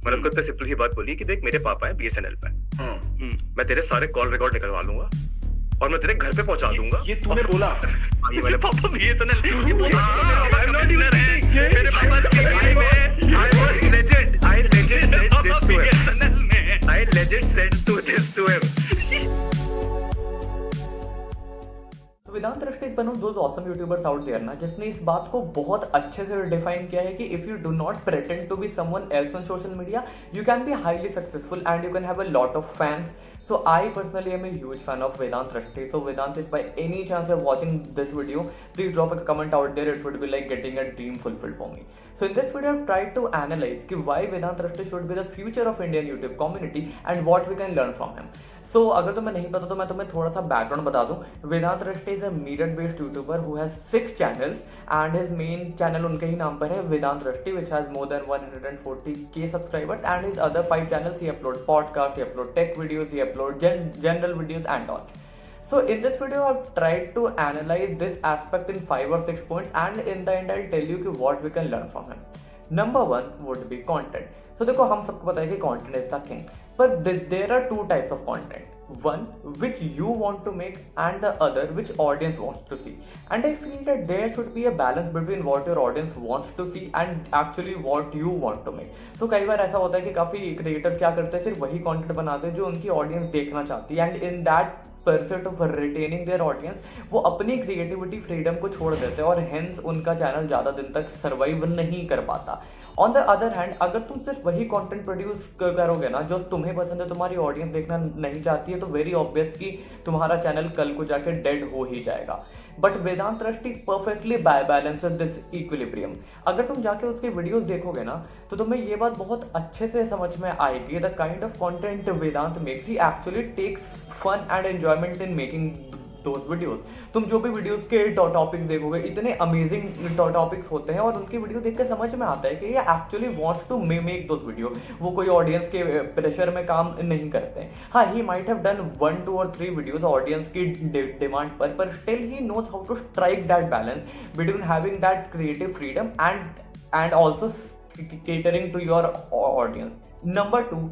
मैंने उसको इतनी सिंपल सी बात बोली कि देख मेरे पापा है बीएसएनएल पे, मैं तेरे सारे कॉल रिकॉर्ड निकलवा लूंगा और मैं तेरे घर पे पहुंचा दूंगा। ये तूने बोला? ये मेरे पापा बीएसएनएल, ये बोला कमिश्नर है मेरे पापा के भाई में। I legend said this to him, I legend said this to him. Vedant Rashti is one of those awesome YouTubers out there ना जिसने इस बात को बहुत अच्छे से डिफाइन किया है कि if you do not pretend to be someone else on social media you can be highly successful and you can have a lot of fans. So I personally am a huge fan of Vedant Rashti. So Vedant, if by any chance you're watching this video, please drop a comment out there. It would be like getting a dream fulfilled for me. So in this video, I've tried to analyze why Vedant Rashti should be the future of Indian YouTube community and what we can learn from him. So अगर तुम्हें नहीं पता तो मैं तुम्हें थोड़ा सा background बता दूं. Vedant Rashti is a Meerut based YouTuber who has 6 channels and his main channel उनके ही नाम पर है वेदांत रश्टि which has more than 140k subscribers and his other 5 channels he upload podcast, he upload tech videos, he upload general videos and all. So in this video I've tried to analyze this aspect in 5 or 6 points and in the end I'll tell you what we can learn from him. Number 1 would be content. So देखो हम सबको पता है कि content is the king. But there are 2 types of content. One which you want to make and the other which audience wants to see. And I feel that there should be a balance between what your audience wants to see and actually what you want to make. So कई बार ऐसा होता है कि काफ़ी creators क्या करते हैं सिर्फ वही कंटेंट बनाते हैं जो उनकी ऑडियंस देखना चाहती है and in that percent of retaining their audience वो अपनी क्रिएटिविटी फ्रीडम को छोड़ देते हैं और हेंस उनका चैनल ज़्यादा दिन तक सर्वाइव नहीं कर पाता. ऑन द अदर हैंड अगर तुम सिर्फ वही कंटेंट प्रोड्यूस करोगे ना जो तुम्हें पसंद है तुम्हारी ऑडियंस देखना नहीं चाहती है तो वेरी ऑब्वियस कि तुम्हारा चैनल कल को जाके डेड हो ही जाएगा. But Vedant Rashti perfectly balances this equilibrium. अगर तुम जाके उसके वीडियोस देखोगे ना तो तुम्हें ये बात बहुत अच्छे से समझ में आएगी the kind of content Vedant makes he actually takes fun and enjoyment in making those videos. तुम जो भी वीडियोस के टॉपिक्स देखोगे इतने अमेजिंग टॉपिक्स होते हैं और उनकी वीडियो देख के समझ में आता है कि ये actually wants to make those video. वो कोई ऑडियंस के प्रेशर में काम नहीं करते हैं. हाँ ही माइट हैव डन 1, 2 और 3 वीडियोस ऑडियंस की डिमांड पर still he knows how to strike that balance between having that creative freedom and also catering to your audience. Number 2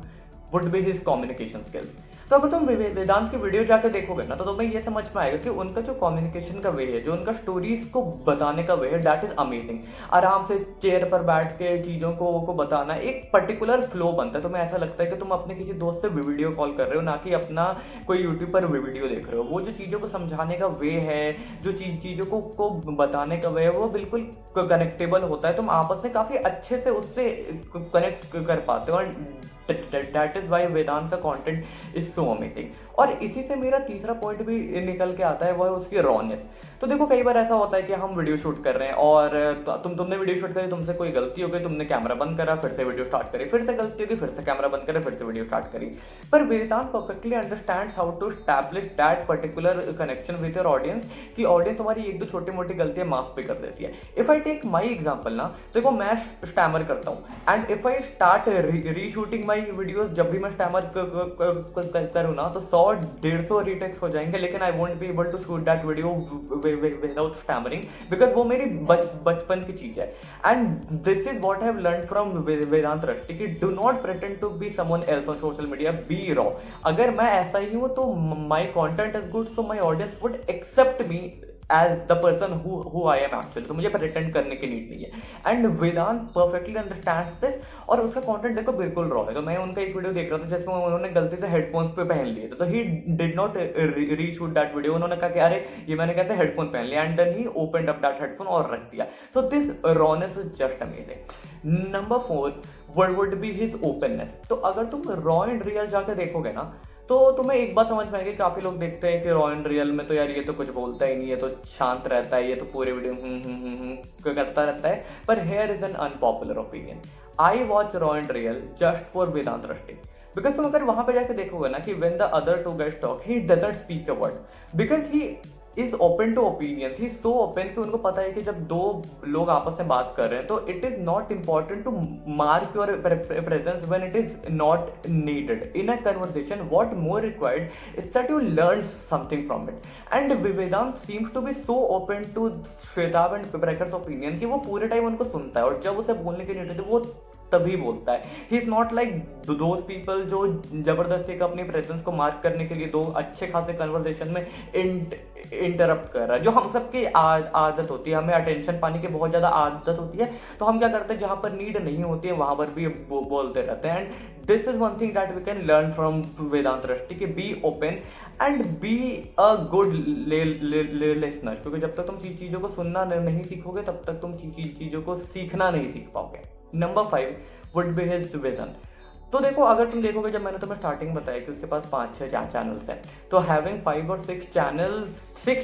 would be his communication skills. तो अगर तुम वेदांत की video जाकर देखोगे ना तो तुम्हें ये समझ में आएगा कि उनका जो कम्युनिकेशन का वे है जो उनका स्टोरीज को बताने का वे है दैट इज अमेजिंग. आराम से चेयर पर बैठ के चीज़ों को बताना एक पर्टिकुलर फ्लो बनता है. तुम्हें ऐसा लगता है कि तुम अपने किसी दोस्त से वीडियो कॉल कर रहे हो ना कि अपना कोई यूट्यूब पर वीडियो देख रहे हो. वो जो चीज़ों को समझाने का वे है जो चीज़ों को बताने का वे है वो बिल्कुल कनेक्टेबल होता है. तुम आपस में काफ़ी अच्छे से उससे कनेक्ट कर पाते हो. That is why वेदांत का कंटेंट इज सो अमेजिंग. और इसी से मेरा तीसरा पॉइंट भी निकल के आता है वो है उसकी रॉनेस. तो देखो कई बार ऐसा होता है कि हम वीडियो शूट कर रहे हैं और तुमने वीडियो शूट करी तुमसे कोई गलती हो गई तुमने कैमरा बंद करा फिर से वीडियो स्टार्ट करी फिर से गलती होगी फिर से कैमरा बंद करा फिर से वीडियो स्टार्ट करी. पर Vedant perfectly understands how to establish that particular connection with your audience कि ऑडियंस तुम्हारी 1-2 छोटी मोटी गलतियां माफ भी कर देती है. If I take my example ना देखो मैं स्टैमर करता हूँ and if I start reshooting my videos जब भी मैं स्टैमर करूँ ना तो 100-150 रीटेक्स हो जाएंगे लेकिन I won't be able to shoot that video without stammering because वो मेरी बचपन की चीज है. And this is what I have learn from Vedant Rashti कि do not pretend to be someone else on social media, be raw. अगर मैं ऐसा ही हूँ तो my content is good so my audience would accept me as the person who I am actually. तो मुझे pretend करने की नीड नहीं है. And Vedant perfectly understand this और उसका कंटेंट देखो बिल्कुल रॉ है. तो मैं उनका एक वीडियो देख रहा था जिसमें उन्होंने गलती से हेडफोन्स पे पहन लिए थे तो he did not reshoot that video. उन्होंने कहा कि अरे ये मैंने कैसे हेडफोन पहन लिया and then he opened up that headphone और रख दिया. So this rawness is just amazing. Number 4 would be his openness. तो अगर तुम रॉ एंड रियल जाकर देखोगे ना तो तुम्हें एक बात समझ में आएगी. काफी लोग देखते हैं कि रॉ एंड रियल में तो यार ये तो कुछ बोलता ही नहीं है तो शांत रहता है ये तो पूरे वीडियो करता रहता है. पर here is an unpopular opinion. I watch raw and real just for Vedant Rashti because तुम अगर वहां पे जाके देखोगे ना कि when the other 2 guys talk he doesn't speak a word because he is open to opinions. He so open कि उनको पता है कि जब 2 लोग आपस में बात कर रहे हैं तो it is not important to mark your presence when it is not needed in a conversation. What more required is that you learn something from it. And Vedant seems to be so open to Shwetab and Prakhar's opinion कि वो पूरे time उनको सुनता है और जब उसे बोलने की नीड होती है वो तभी बोलता है। He is not like those people जो जबरदस्ती का अपनी प्रेजेंस को मार्क करने के लिए दो अच्छे खासे कन्वर्सेशन में इंटरप्ट कर रहा है, जो हम सबकी आदत होती है। हमें अटेंशन पाने की बहुत ज़्यादा आदत होती है, तो हम क्या करते हैं जहाँ पर नीड नहीं होती है वहाँ पर भी बोलते रहते हैं। And this is one thing that we can learn from Vedant Rashti कि be open and be a good listener, क्योंकि जब तक तुम चीज़ों को सुनना नहीं सीखोगे तब तक तुम चीज़ों को सीखना नहीं सीख पाओगे। Number 5 would be his vision. तो देखो, अगर तुम देखोगे, जब मैंने तुम्हें स्टार्टिंग बताया कि उसके पास 5-6 चैनल्स हैं, तो हैविंग 5 और 6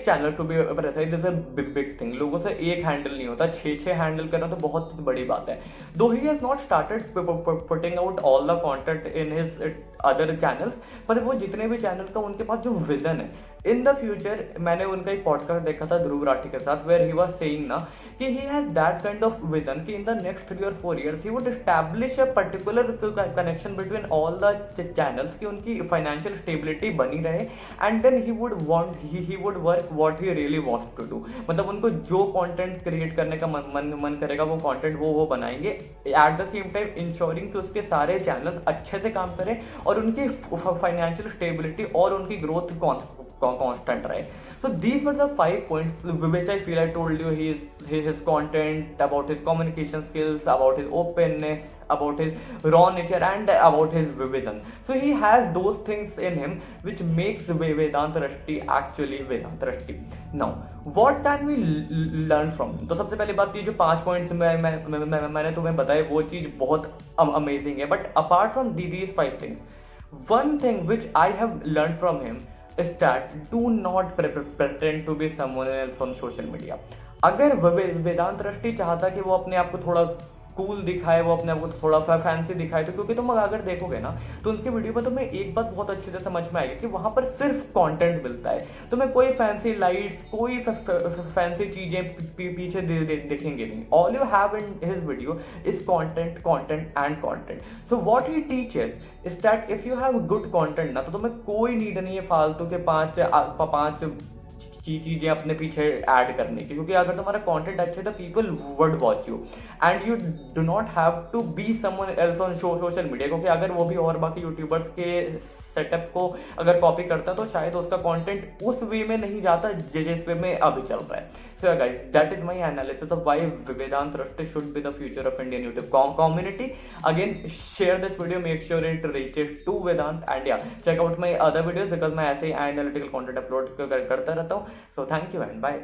channel to be precise is a big thing. लोगों से एक हैंडल नहीं होता, 6 हैंडल करना तो बहुत बड़ी बात है। दो he has not started putting out all the content in his other channels, पर वो जितने भी चैनल का उनके पास जो विजन है इन द फ्यूचर, मैंने उनका एक पॉडकास्ट देखा था ध्रुव राठी के साथ, वेयर ही वाज सेइंग ना कि he has that kind of vision कि in the next 3 or 4 years he would establish a particular connection between all the channels कि उनकी financial stability बनी रहे, and then he would work what he really wants to do। मतलब उनको जो content create करने का मन करेगा वो content वो बनाएंगे, at the same time ensuring कि उसके सारे channels अच्छे से काम करें और उनकी financial stability और उनकी growth constant रहे। So these were the 5 points which I feel I told you his content, about his communication skills, about his openness, about his raw nature, and about his vision. So he has those things in him which makes Vedant Rashti actually Vedant Rashti. Now, what can we learn from him? तो सबसे पहली बात, ये जो 5 points मैंने तुम्हें बताए वो चीज़ बहुत amazing है, but apart from these 5 things, one thing which I have learned from him is that do not pretend to be someone else on social media। अगर वेदांत रष्टि चाहता कि वो अपने आप को थोड़ा कूल दिखाए, वो अपने आप को थोड़ा फैंसी दिखाए, तो क्योंकि तुम अगर देखोगे ना तो उनके वीडियो में तुम्हें एक बात बहुत अच्छे से समझ में आएगी कि वहाँ पर सिर्फ कंटेंट मिलता है, तुम्हें कोई फैंसी लाइट्स, कोई फैंसी चीज़ें पीछे दिखेंगे नहीं। All you have in his video is content and content. So what he teaches is that if you have good content ना, तो तुम्हें कोई नीड नहीं है फालतू के पाँच चीज़ें अपने पीछे ऐड करने की, क्योंकि अगर तुम्हारा कंटेंट अच्छा है तो people would watch you and you do not have to be someone else on social media. क्योंकि अगर वो भी और बाकी यूट्यूबर्स के सेटअप को अगर कॉपी करता तो शायद उसका कंटेंट उस वे में नहीं जाता जिस वे में अभी चल रहा है। So guys, that is my analysis of why Vedant Rashti should be the future of Indian YouTube community. Again, share this video, make sure it reaches to Vedant, and yeah, check out my other videos because मैं ऐसे ही analytical content upload करता रहता हूँ। So thank you and bye.